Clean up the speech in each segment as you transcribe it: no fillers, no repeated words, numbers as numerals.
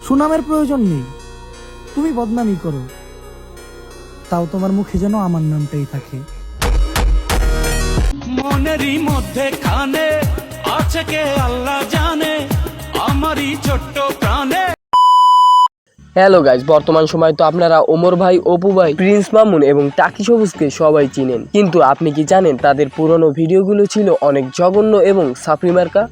সুনামের প্রয়োজন নেই, তুমি বদনামি করো, তাও তোমার মুখে যেন আমার নামটাই থাকে। মনেরই মধ্যে খানে আছে কে আল্লাহ জানে, আমারই ছোট্ট প্রাণে। হ্যালো গাইজ, বর্তমান সময় তো আপনারা ওমর ভাই, অপু ভাই, প্রিন্স মামুন এবং টাকি সবুজকে সবাই চিনেন, কিন্তু আপনি কি জানেন তাদের পুরনো ভিডিওগুলো ছিল অনেক জঘন্য এবং সাপড়ি মার্কা?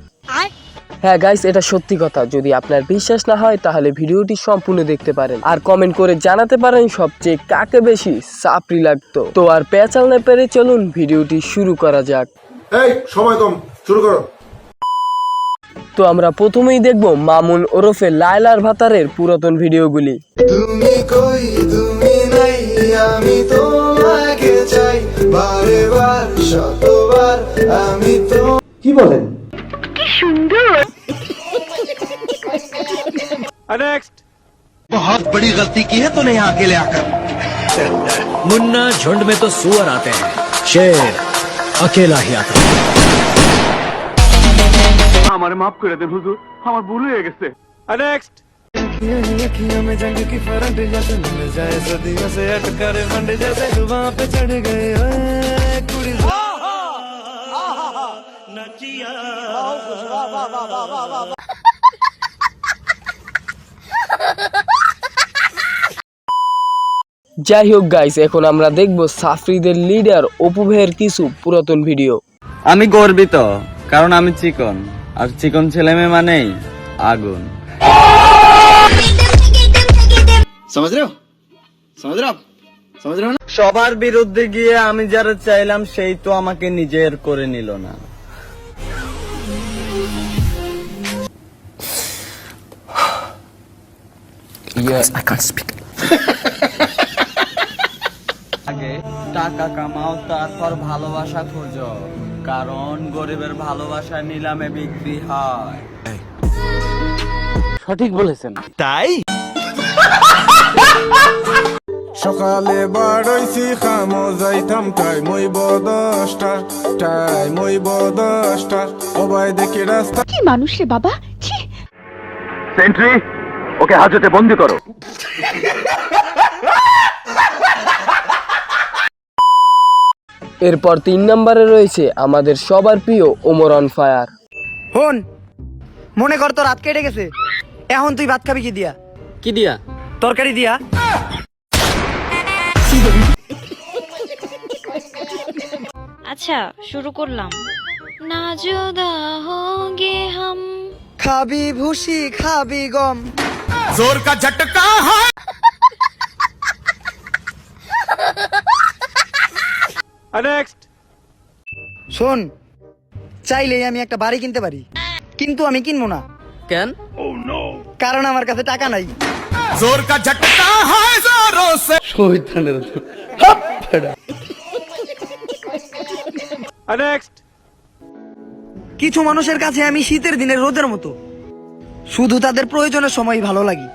হ্যাঁ গাইস, এটা সত্যি কথা। যদি আপনার বিশ্বাস না হয় তাহলে ভিডিওটি সম্পূর্ণ দেখতে পারেন আর কমেন্ট করে জানাতে পারেন সবচেয়ে কাকে বেশি সাপড়ি লাগতো। তো আর পেঁচাল না পেরে চলুন ভিডিওটি শুরু করা যাক। এই সময় কম, শুরু করো। তো আমরা প্রথমেই দেখব মামুন ওরফে লায়লার ভাতারের পুরাতন ভিডিওগুলি। তুমি কই তুমি নাই, আমি তোমাকে চাই বারে বার শতবার, আমি তো কি বলেন? नेक्स्ट। बहुत बड़ी गलती की है तूने यहाँ अकेले आकर। मुन्ना झुंड में तो सुअर आते हैं, शेर अकेला ही आता है। हमारे माफ कर दें हुजूर, हमार भूल हो गए। नेक्स्ट। अखियों में जंग की फरंट जैसे मिल जाए सदियों से अटकर मंड जैसे जुबां पे चढ़ गए कुड़ी। যাই হোক গাইস, এখন আমরা দেখব সাফরিদের লিডার অপু ভাইয়ের কিছু পুরাতন ভিডিও। আমি গর্বিত কারণ আমি চিকন, আর চিকন ছেলে মেয়ে মানেই আগুন। সবার বিরুদ্ধে গিয়ে আমি যারা চাইলাম সেই তো আমাকে নিজের করে নিল না। আগে টাকা কামাও, তারপর ভালোবাসা খোঁজো, কারণ গরিবের ভালোবাসা নিলামে বিক্রি হয়। সঠিক বলেছেন। তাই সকালে বাড়াইছি খামো যাইতাম টাইম হইব 10টা সবাই দেখি রাস্তা। কি মানুষ রে বাবা, ছি। सेंट्री, ओके हाजते बंदी करो। এরপর 3 নম্বরে রয়েছে আমাদের সবার প্রিয় ওমর অন ফায়ার। হন, মনে কর তোর রাত কেটে গেছে, এখন তুই ভাত খাবি কি দিয়া? কি দিয়া? তরকারি দিয়া। আচ্ছা শুরু করলাম। না জুদা হোগে হাম। খাবি ভুসি খাবি গম। जोर का झटका है। नेक्स्ट। শোন, চাইলেই আমি একটা বাড়ি কিনতে পারি, কিন্তু আমি কিনবো না। কেন? কারণ আমার কাছে টাকা নাই। जोर का झटका है जोरों से। नेक्स्ट। কিছু মানুষের কাছে আমি শীতের দিনের রোদের মতো, শুধু তাদের প্রয়োজনের সময় ভালো লাগি।